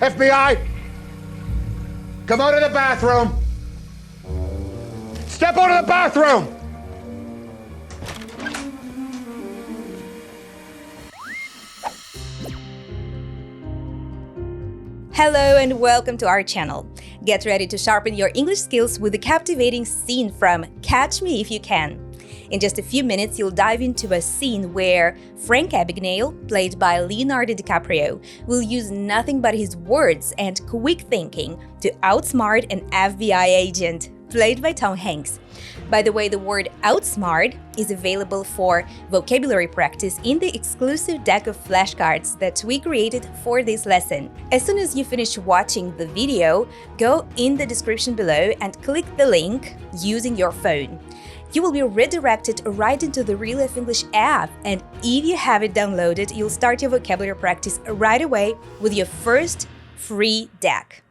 FBI, come out of the bathroom. Step out of the bathroom. Hello and welcome to our channel. Get ready to sharpen your English skills with a captivating scene from Catch Me If You Can. In just a few minutes, you'll dive into a scene where Frank Abagnale, played by Leonardo DiCaprio, will use nothing but his words and quick thinking to outsmart an FBI agent, played by HANKS. By the way, the word outsmart is available for vocabulary practice in the exclusive deck of flashcards that we created for this lesson. As soon as you finish watching the video, go in the description below and click the link using your phone. You will be redirected right into the Real Life English app, and if you have it downloaded, you'll start your vocabulary practice right away with your first free deck.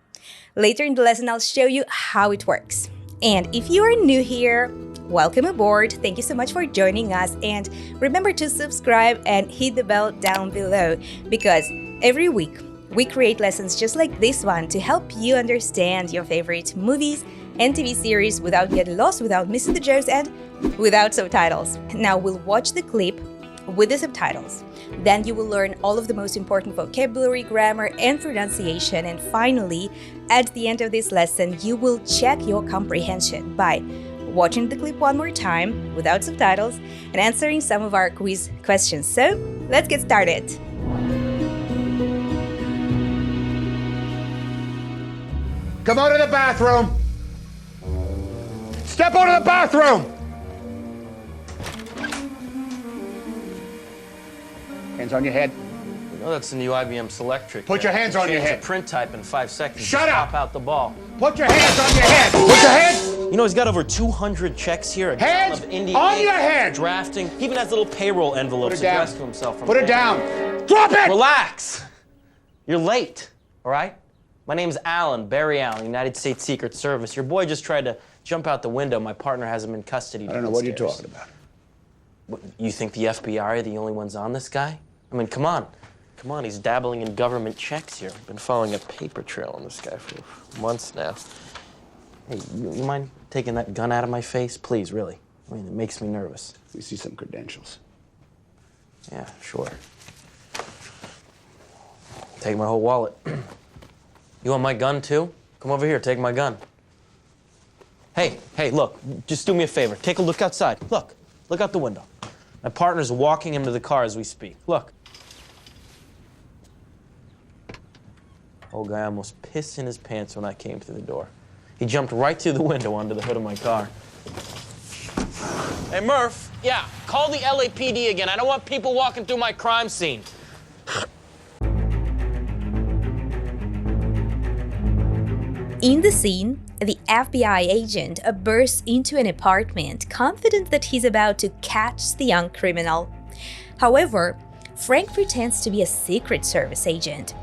Later in the lesson, I'll show you how it works. And if you are new here, welcome aboard. Thank you so much for joining us, and remember to subscribe and hit the bell down below, because every week we create lessons just like this one to help you understand your favorite movies and TV series without getting lost, without missing the jokes, and without subtitles. Now we'll watch the clip with the subtitles. Then you will learn all of the most important vocabulary, grammar, and pronunciation. And finally, at the end of this lesson, you will check your comprehension by watching the clip one more time without subtitles and answering some of our quiz questions. So let's get started. Come out of the bathroom. Step out of the bathroom. Hands on your head. You know that's the new IBM Select trick. Put your hands on your head. Change the print type in 5 seconds. Shut up. Pop out the ball. Put your hands on your head. Put your hands. You know he's got over 200 checks here. Hands of India on Inc, your head. Drafting. He even has little payroll envelopes addressed to himself. From Put it down. Drop it. Relax. You're late. All right. My name's Alan, Barry Allen, United States Secret Service. Your boy just tried to jump out the window. My partner has him in custody. I don't know what you're talking about. What, you think the FBI are the only ones on this guy? I mean, come on. Come on, he's dabbling in government checks here. I've been following a paper trail on this guy for months now. Hey, you mind taking that gun out of my face? Please, really. I mean, it makes me nervous. We see some credentials. Yeah, sure. Take my whole wallet. You want my gun, too? Come over here, take my gun. Hey, look, just do me a favor. Take a look outside. Look out the window. My partner's walking him to the car as we speak. Look. Old guy almost pissed in his pants when I came through the door. He jumped right through the window onto the hood of my car. Hey, Murph. Yeah, call the LAPD again. I don't want people walking through my crime scene. In the scene, the FBI agent bursts into an apartment, confident that he's about to catch the young criminal. However, Frank pretends to be a Secret Service agent.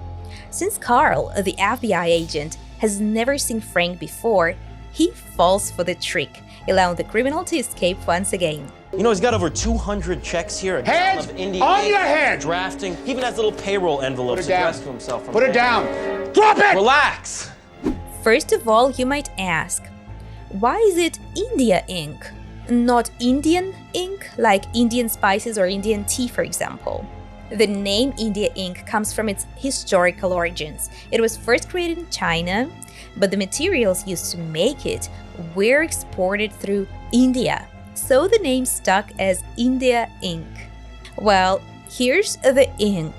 Since Carl, the FBI agent, has never seen Frank before, he falls for the trick, allowing the criminal to escape once again. You know, he's got over 200 checks here. Hands of India on Inc, your head. Drafting. He even has little payroll envelopes addressed to himself. From Put it down. Drop it. Relax. First of all, you might ask, why is it India Inc, not Indian Ink, like Indian spices or Indian tea, for example? The name India Inc comes from its historical origins. It was first created in China, but the materials used to make it were exported through India, so the name stuck as India Inc. Well, here's the ink.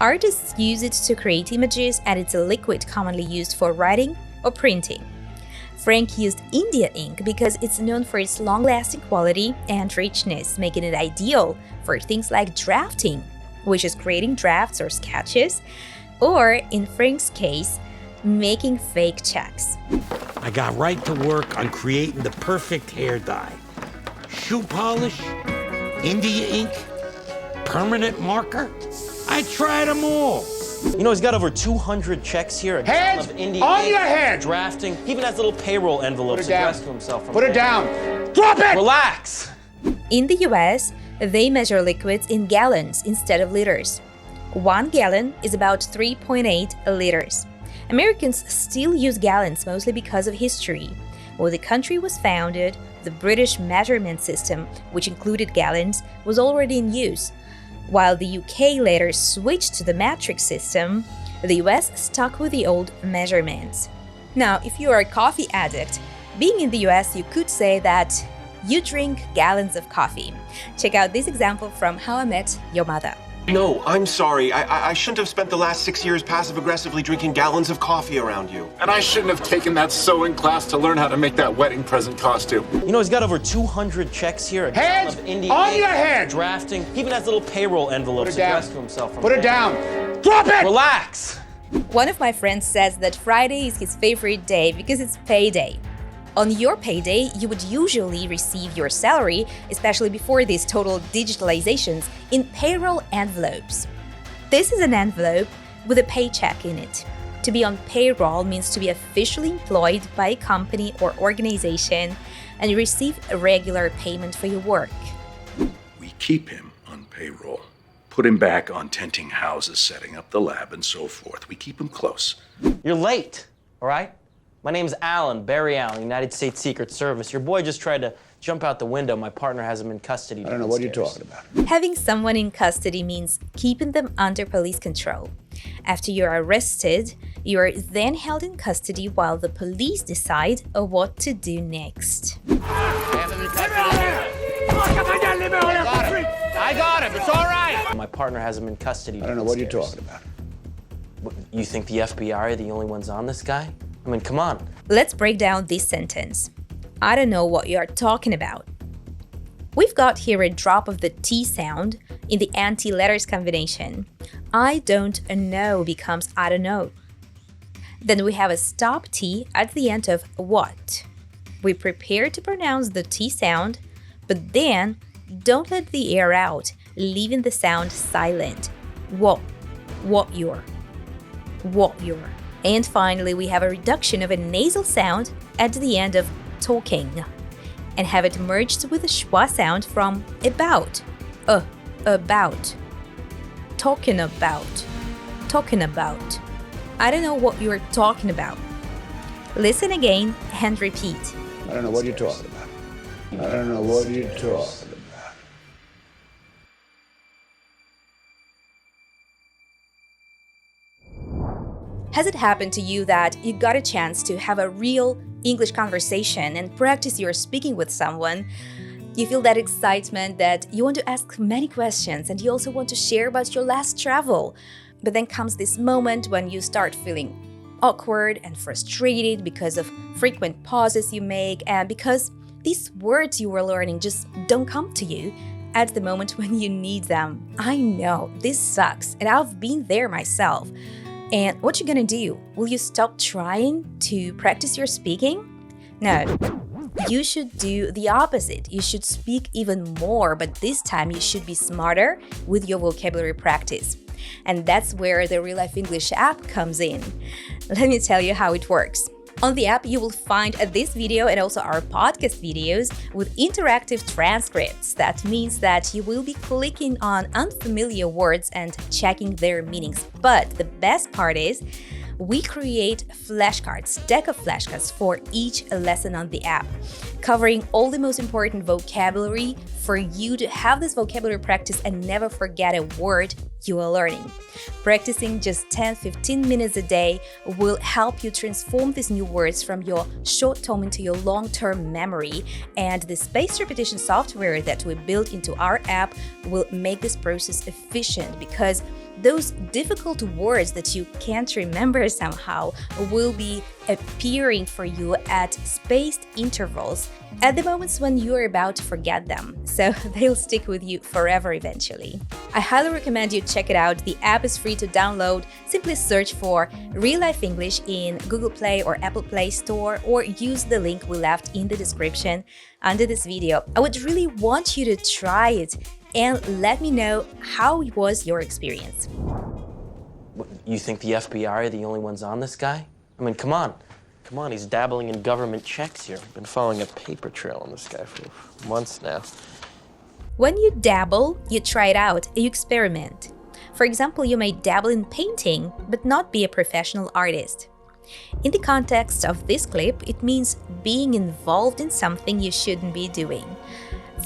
Artists use it to create images, and it's a liquid commonly used for writing or printing. Frank used India ink because it's known for its long-lasting quality and richness, making it ideal for things like drafting, which is creating drafts or sketches, or, in Frank's case, making fake checks. I got right to work on creating the perfect hair dye. Shoe polish, India ink, permanent marker. I tried them all. You know, he's got over 200 checks here. Hands of India on Inc, your head. Drafting. He even has little payroll envelopes addressed to himself. From Put it down. Drop it. Relax. In the US, they measure liquids in gallons instead of liters. 1 gallon is about 3.8 liters. Americans still use gallons mostly because of history. When the country was founded, the British measurement system, which included gallons, was already in use. While the UK later switched to the metric system, the US stuck with the old measurements. Now, if you are a coffee addict, being in the US, you could say that you drink gallons of coffee. Check out this example from How I Met Your Mother. No, I'm sorry. I shouldn't have spent the last 6 years passive-aggressively drinking gallons of coffee around you. And I shouldn't have taken that sewing class to learn how to make that wedding present costume. You know, he's got over 200 checks here. Heads on your head! Drafting. He even has little payroll envelopes addressed to himself. Put it down. Drop it! Relax! One of my friends says that Friday is his favorite day because it's payday. On your payday, you would usually receive your salary, especially before these total digitalizations, in payroll envelopes. This is an envelope with a paycheck in it. To be on payroll means to be officially employed by a company or organization and you receive a regular payment for your work. We keep him on payroll, put him back on tenting houses, setting up the lab, and so forth. We keep him close. You're late, all right? My name's Alan, Barry Allen, United States Secret Service. Your boy just tried to jump out the window. My partner has him in custody. I don't know what you're talking about. Having someone in custody means keeping them under police control. After you're arrested, you are then held in custody while the police decide what to do next. I got him. It's all right. My partner has him in custody. I don't know what you're talking about. You think the FBI are the only ones on this guy? I mean, come on. Let's break down this sentence. I don't know what you're talking about. We've got here a drop of the T sound in the anti-letters combination. I don't know becomes I don't know. Then we have a stop T at the end of what. We prepare to pronounce the T sound, but then don't let the air out, leaving the sound silent. What you're. And finally, we have a reduction of a nasal sound at the end of talking and have it merged with a schwa sound from about. About. Talking about. I don't know what you're talking about. Listen again and repeat. I don't know what you're talking about. I don't know what you're talking about. Has it happened to you that you got a chance to have a real English conversation and practice your speaking with someone? You feel that excitement that you want to ask many questions and you also want to share about your last travel. But then comes this moment when you start feeling awkward and frustrated because of frequent pauses you make and because these words you were learning just don't come to you at the moment when you need them. I know, this sucks, and I've been there myself. And what you gonna do? Will you stop trying to practice your speaking? No, you should do the opposite. You should speak even more, but this time you should be smarter with your vocabulary practice. And that's where the Real Life English app comes in. Let me tell you how it works. On the app, you will find this video and also our podcast videos with interactive transcripts. That means that you will be clicking on unfamiliar words and checking their meanings. But the best part is, we create flashcards, deck of flashcards for each lesson on the app, covering all the most important vocabulary for you to have this vocabulary practice and never forget a word you are learning. Practicing just 10-15 minutes a day will help you transform these new words from your short-term into your long-term memory, and the spaced repetition software that we built into our app will make this process efficient because those difficult words that you can't remember somehow will be appearing for you at spaced intervals at the moments when you're about to forget them, so they'll stick with you forever eventually. I highly recommend you check it out. The app is free to download. Simply search for Real Life English in Google Play or Apple Play Store or use the link we left in the description under this video. I would really want you to try it and let me know how was your experience. You think the FBI are the only ones on this guy? I mean, come on. Come on, he's dabbling in government checks here. I've been following a paper trail on this guy for months now. When you dabble, you try it out, you experiment. For example, you may dabble in painting, but not be a professional artist. In the context of this clip, it means being involved in something you shouldn't be doing.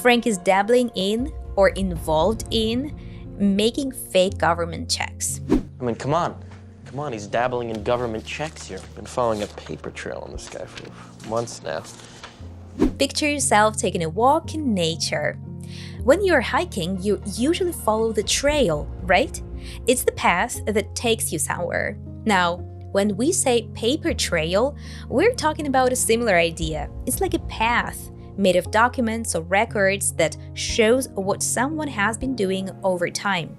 Frank is dabbling in or involved in making fake government checks. I mean, come on. Come on, he's dabbling in government checks here. Been following a paper trail on this guy for months now. Picture yourself taking a walk in nature. When you're hiking, you usually follow the trail, right? It's the path that takes you somewhere. Now, when we say paper trail, we're talking about a similar idea. It's like a path made of documents or records that shows what someone has been doing over time.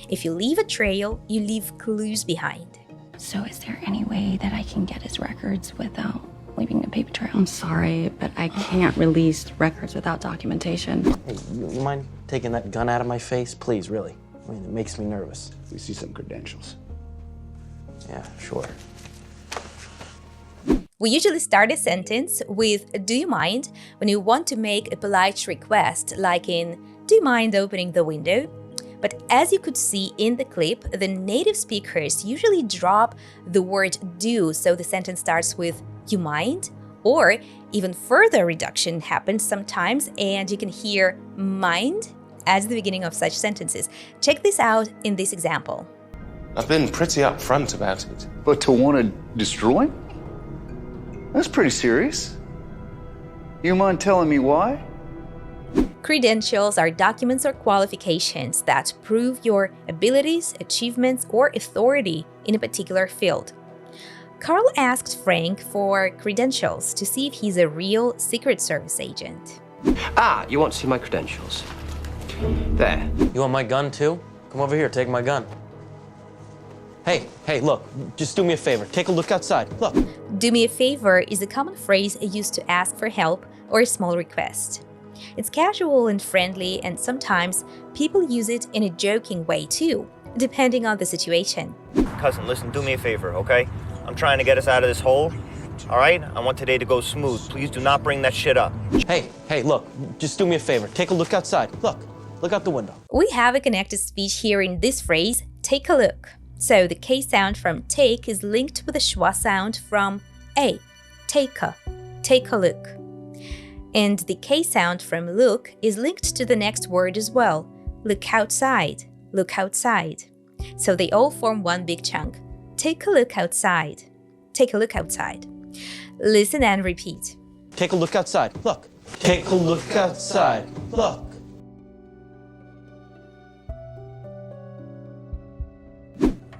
If you leave a trail, you leave clues behind. So is there any way that I can get his records without leaving a paper trail? I'm sorry, but I can't release records without documentation. Hey, you mind taking that gun out of my face? Please, really. I mean, it makes me nervous. We see some credentials. Yeah, sure. We usually start a sentence with "do you mind" when you want to make a polite request, like in "do you mind opening the window?" But as you could see in the clip, the native speakers usually drop the word "do," so the sentence starts with "you mind?" Or even further reduction happens sometimes, and you can hear "mind" as the beginning of such sentences. Check this out in this example. I've been pretty upfront about it. But to want to destroy him? That's pretty serious. You mind telling me why? Credentials are documents or qualifications that prove your abilities, achievements, or authority in a particular field. Carl asked Frank for credentials to see if he's a real Secret Service agent. Ah, you want to see my credentials? There. You want my gun too? Come over here, take my gun. Hey, look, just do me a favor. Take a look outside. Look. Do me a favor is a common phrase used to ask for help or a small request. It's casual and friendly, and sometimes people use it in a joking way too, depending on the situation. Cousin, listen, do me a favor, okay? I'm trying to get us out of this hole, all right? I want today to go smooth. Please do not bring that shit up. Hey, look, just do me a favor. Take a look outside. Look out the window. We have a connected speech here in this phrase, take a look. So the K sound from take is linked with the schwa sound from a, take a look. And the K sound from look is linked to the next word as well, look outside. So they all form one big chunk. Take a look outside. Take a look outside. Listen and repeat. Take a look outside. Look. Take a look outside. Look.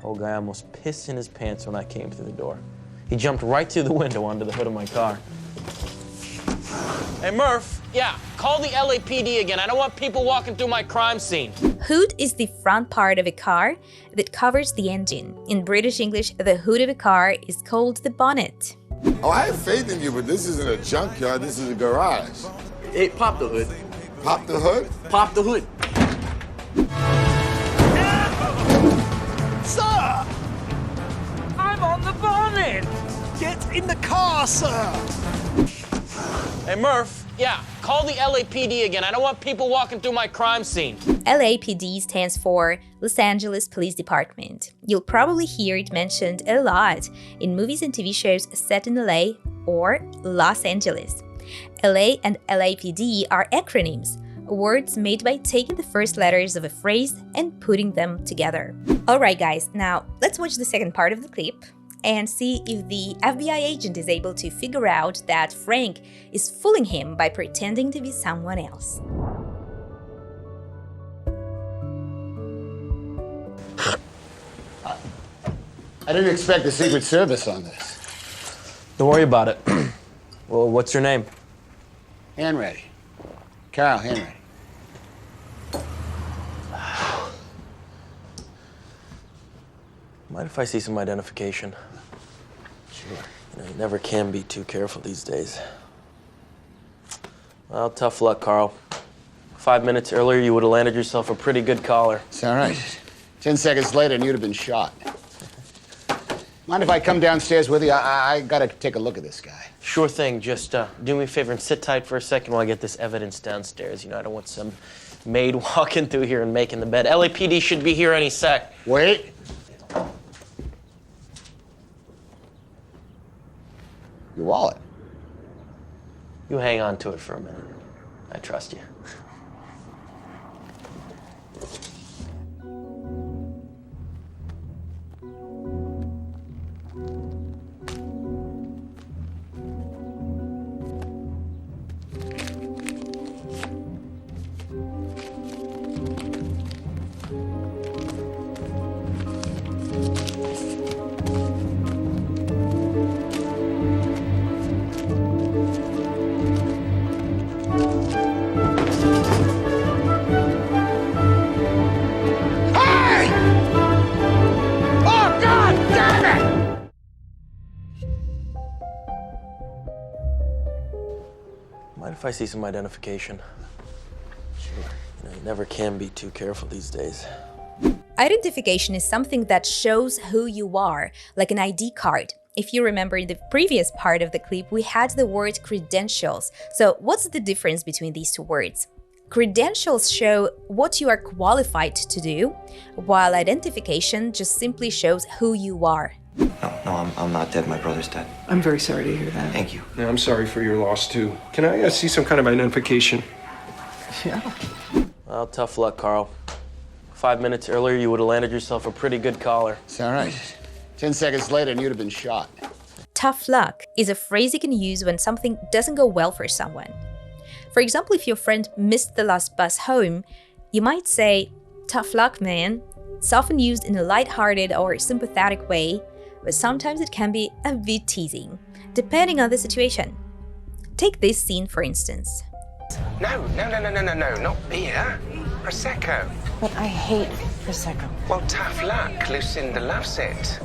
Old guy almost pissed in his pants when I came through the door. He jumped right through the window onto the hood of my car. Hey, Murph. Yeah, call the LAPD again. I don't want people walking through my crime scene. Hood is the front part of a car that covers the engine. In British English, the hood of a car is called the bonnet. Oh, I have faith in you, but this isn't a junkyard. This is a garage. Hey, pop the hood. Pop the hood? Pop the hood. Sir! I'm on the bonnet! Get in the car, sir! Hey, Murph. Yeah, call the LAPD again. I don't want people walking through my crime scene. LAPD stands for Los Angeles Police Department. You'll probably hear it mentioned a lot in movies and TV shows set in LA or Los Angeles. LA and LAPD are acronyms, words made by taking the first letters of a phrase and putting them together. Alright guys, now let's watch the second part of the clip and see if the FBI agent is able to figure out that Frank is fooling him by pretending to be someone else. I didn't expect the Secret Service on this. Don't worry about it. Well, what's your name? Hanratty. Carl Hanratty. Mind if I see some identification? Sure. You know, you never can be too careful these days. Well, tough luck, Carl. 5 minutes earlier, you would have landed yourself a pretty good collar. It's all right. 10 seconds later, and you'd have been shot. Mind if I come downstairs with you? I gotta take a look at this guy. Sure thing. Just do me a favor and sit tight for a second while I get this evidence downstairs. You know, I don't want some maid walking through here and making the bed. LAPD should be here any sec. Wait. Your wallet. You hang on to it for a minute. I trust you. Mind if I see some identification? Sure. You never can be too careful these days. Identification is something that shows who you are, like an ID card. If you remember in the previous part of the clip, we had the word credentials. So what's the difference between these two words? Credentials show what you are qualified to do, while identification just simply shows who you are. No, I'm not dead. My brother's dead. I'm very sorry to hear that. Thank you. Yeah, I'm sorry for your loss, too. Can I see some kind of identification? Yeah. Well, tough luck, Carl. 5 minutes earlier, you would have landed yourself a pretty good collar. It's all right. 10 seconds later, and you'd have been shot. Tough luck is a phrase you can use when something doesn't go well for someone. For example, if your friend missed the last bus home, you might say, "Tough luck, man." It's often used in a lighthearted or sympathetic way, but sometimes it can be a bit teasing, depending on the situation. Take this scene, for instance. No, not beer. Prosecco. But I hate Prosecco. Well, tough luck. Lucinda loves it.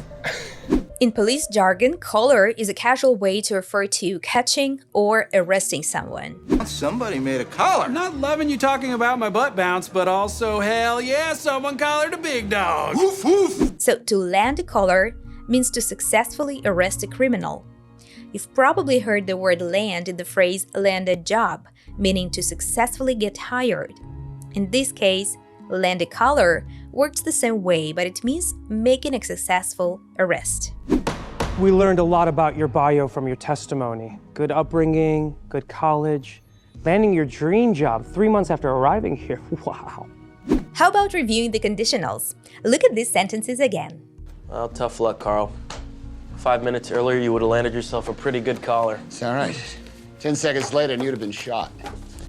In police jargon, collar is a casual way to refer to catching or arresting someone. Somebody made a collar. I'm not loving you talking about my butt bounce, but also, hell yeah, someone collared a big dog. Woof, woof. So to land a collar means to successfully arrest a criminal. You've probably heard the word land in the phrase land a job, meaning to successfully get hired. In this case, land a collar works the same way, but it means making a successful arrest. We learned a lot about your bio from your testimony. Good upbringing, good college, landing your dream job 3 months after arriving here. Wow. How about reviewing the conditionals? Look at these sentences again. Well, tough luck, Carl. 5 minutes earlier, you would have landed yourself a pretty good collar. It's all right. 10 seconds later, and you'd have been shot.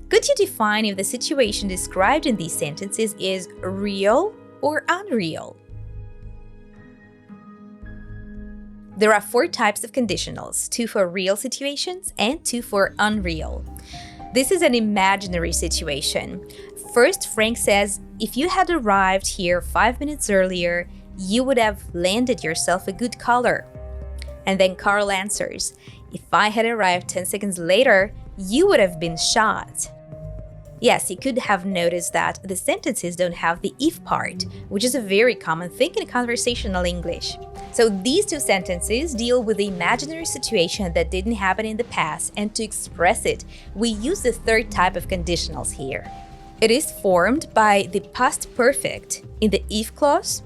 Could you define if the situation described in these sentences is real or unreal? There are 4 types of conditionals, 2 for real situations and 2 for unreal. This is an imaginary situation. First, Frank says, if you had arrived here 5 minutes earlier, you would have landed yourself a good collar. And then Carl answers, if I had arrived 10 seconds later, you would have been shot. Yes, you could have noticed that the sentences don't have the if part, which is a very common thing in conversational English. So these 2 sentences deal with the imaginary situation that didn't happen in the past, and to express it, we use the 3rd type of conditionals here. It is formed by the past perfect in the if clause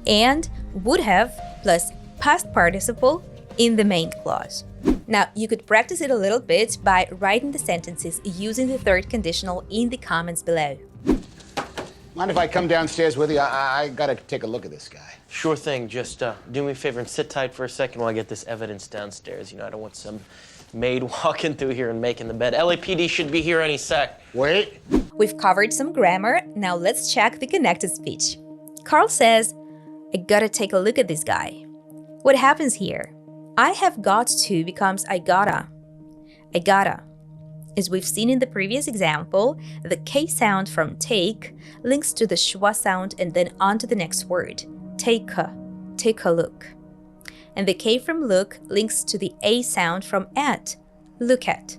and would have plus past participle in the main clause. Now, you could practice it a little bit by writing the sentences using the 3rd conditional in the comments below. Mind if I come downstairs with you? I gotta take a look at this guy. Sure thing. Just do me a favor and sit tight for a second while I get this evidence downstairs. You know, I don't want some maid walking through here and making the bed. LAPD should be here any sec. Wait. We've covered some grammar. Now let's check the connected speech. Carl says, I gotta take a look at this guy. What happens here? I have got to becomes I gotta. I gotta. As we've seen in the previous example, the K sound from take links to the schwa sound and then on to the next word. Take a look. And the K from look links to the A sound from at. Look at.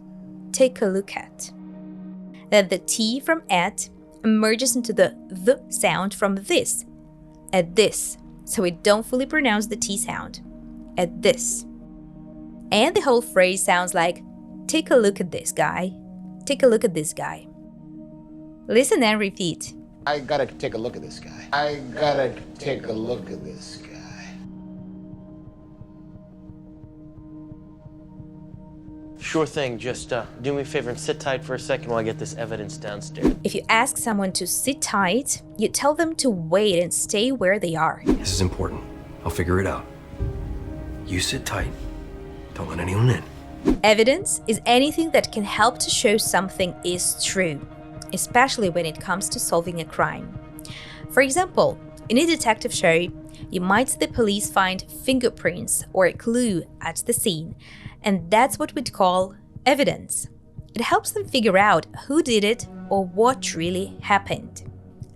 Take a look at. Then the T from at merges into the sound from this. At this. So we don't fully pronounce the T sound. At this. And the whole phrase sounds like, take a look at this guy. Take a look at this guy. Listen and repeat. I gotta take a look at this guy. I gotta take a look at this guy. Sure thing, just do me a favor and sit tight for a second while I get this evidence downstairs. If you ask someone to sit tight, you tell them to wait and stay where they are. This is important. I'll figure it out. You sit tight. Don't let anyone in. Evidence is anything that can help to show something is true, especially when it comes to solving a crime. For example, in a detective show, you might see the police find fingerprints or a clue at the scene, and that's what we'd call evidence. It helps them figure out who did it or what really happened.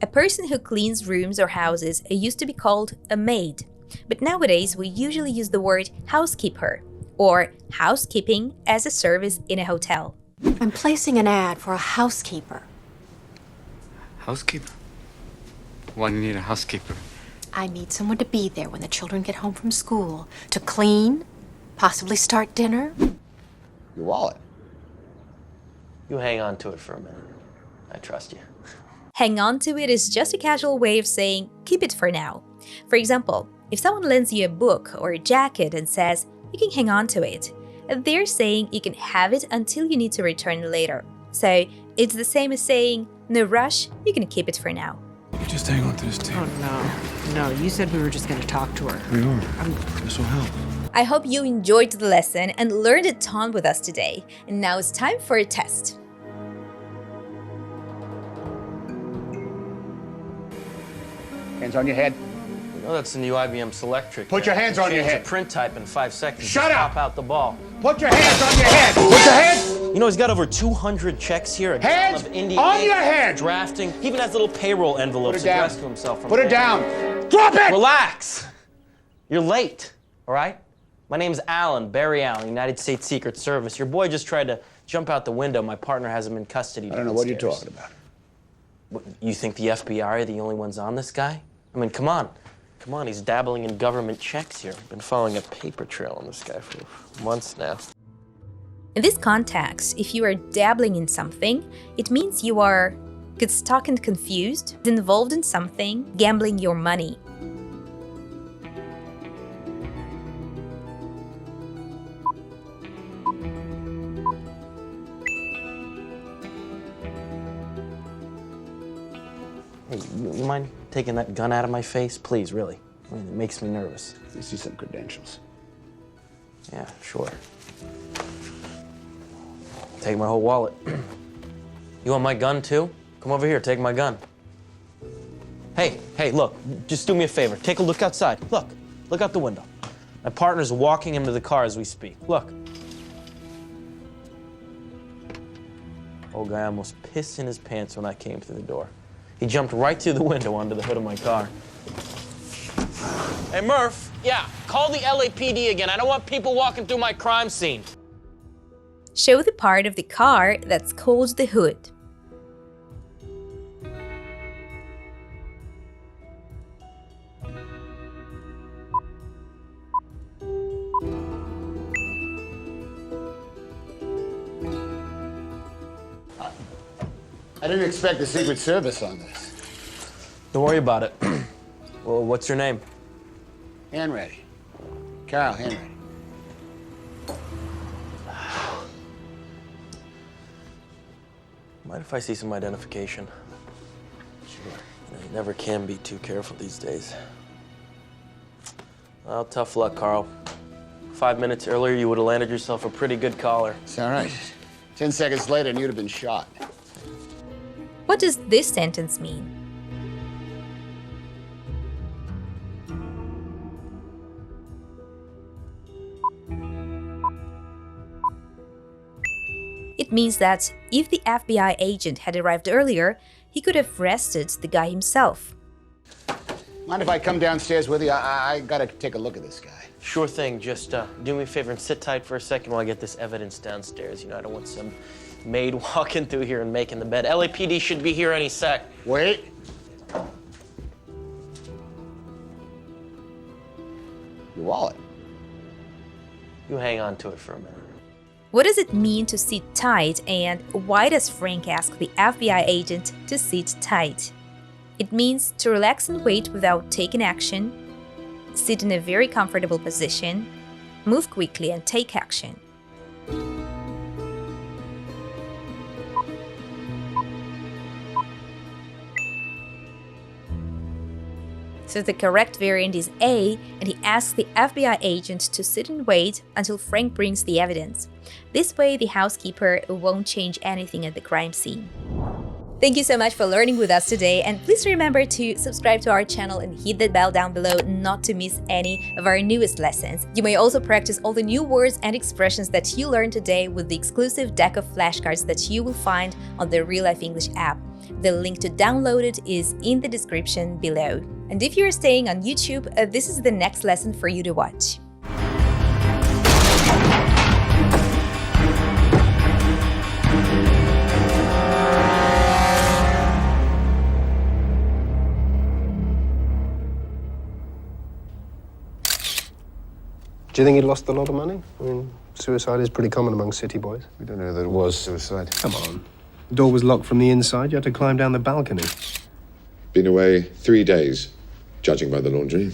A person who cleans rooms or houses used to be called a maid, but nowadays we usually use the word housekeeper or housekeeping as a service in a hotel. I'm placing an ad for a housekeeper. Housekeeper? Why do you need a housekeeper? I need someone to be there when the children get home from school, to clean, possibly start dinner. Your wallet. You hang on to it for a minute. I trust you. Hang on to it is just a casual way of saying keep it for now. For example, if someone lends you a book or a jacket and says you can hang on to it, they're saying you can have it until you need to return later. So it's the same as saying no rush, you can keep it for now. You just hang on to this tape. Oh, no. No, you said we were just going to talk to her. We are. This will help. I hope you enjoyed the lesson and learned a ton with us today. And now it's time for a test. Hands on your head. You know that's the new IBM Selectric. Put your hands on your head. Change the print type in 5 seconds. Shut up! Pop out the ball. Put your hands on your head. Put your hands. You know, he's got over 200 checks here. A Hands ton of Indian on ink, your head. Drafting. He even has little payroll envelopes addressed to himself. From Put it down. Drop it! Relax. You're late, all right? My name's Alan, Barry Allen, United States Secret Service. Your boy just tried to jump out the window. My partner has him in custody. I don't know what you're talking about. What, you think the FBI are the only ones on this guy? I mean, come on. Come on, he's dabbling in government checks here. I've been following a paper trail on this guy for months now. In this context, if you are dabbling in something, it means you are get stuck and confused, involved in something, gambling your money. Hey, you mind taking that gun out of my face? Please, really. I mean, it makes me nervous. Let me see some credentials. Yeah, sure. Take my whole wallet. You want my gun, too? Come over here, take my gun. Hey, look, just do me a favor. Take a look outside. Look out the window. My partner's walking him to the car as we speak. Look. Old guy almost pissed in his pants when I came through the door. He jumped right through the window onto the hood of my car. Hey, Murph, yeah, call the LAPD again. I don't want people walking through my crime scene. Show the part of the car that's called the hood. I didn't expect the Secret Service on this. Don't worry about it. Well, what's your name? Handready. Carl Handready. Mind if I see some identification? Sure. You never can be too careful these days. Well, tough luck, Carl. 5 minutes earlier, you would have landed yourself a pretty good collar. It's all right. 10 seconds later, and you'd have been shot. What does this sentence mean? It means that if the FBI agent had arrived earlier, he could have arrested the guy himself. Mind if I come downstairs with you? I gotta take a look at this guy. Sure thing. Just do me a favor and sit tight for a second while I get this evidence downstairs. You know, I don't want some maid walking through here and making the bed. LAPD should be here any sec. Wait. Your wallet. You hang on to it for a minute. What does it mean to sit tight, and why does Frank ask the FBI agent to sit tight? It means to relax and wait without taking action, sit in a very comfortable position, move quickly and take action. So the correct variant is A, and he asks the FBI agent to sit and wait until Frank brings the evidence. This way, the housekeeper won't change anything at the crime scene. Thank you so much for learning with us today, and please remember to subscribe to our channel and hit that bell down below not to miss any of our newest lessons. You may also practice all the new words and expressions that you learned today with the exclusive deck of flashcards that you will find on the Real Life English app. The link to download it is in the description below. And if you're staying on YouTube, this is the next lesson for you to watch. Do you think he lost a lot of money? I mean, suicide is pretty common among city boys. We don't know that it was suicide. Come on. The door was locked from the inside. You had to climb down the balcony. Been away 3 days, judging by the laundry.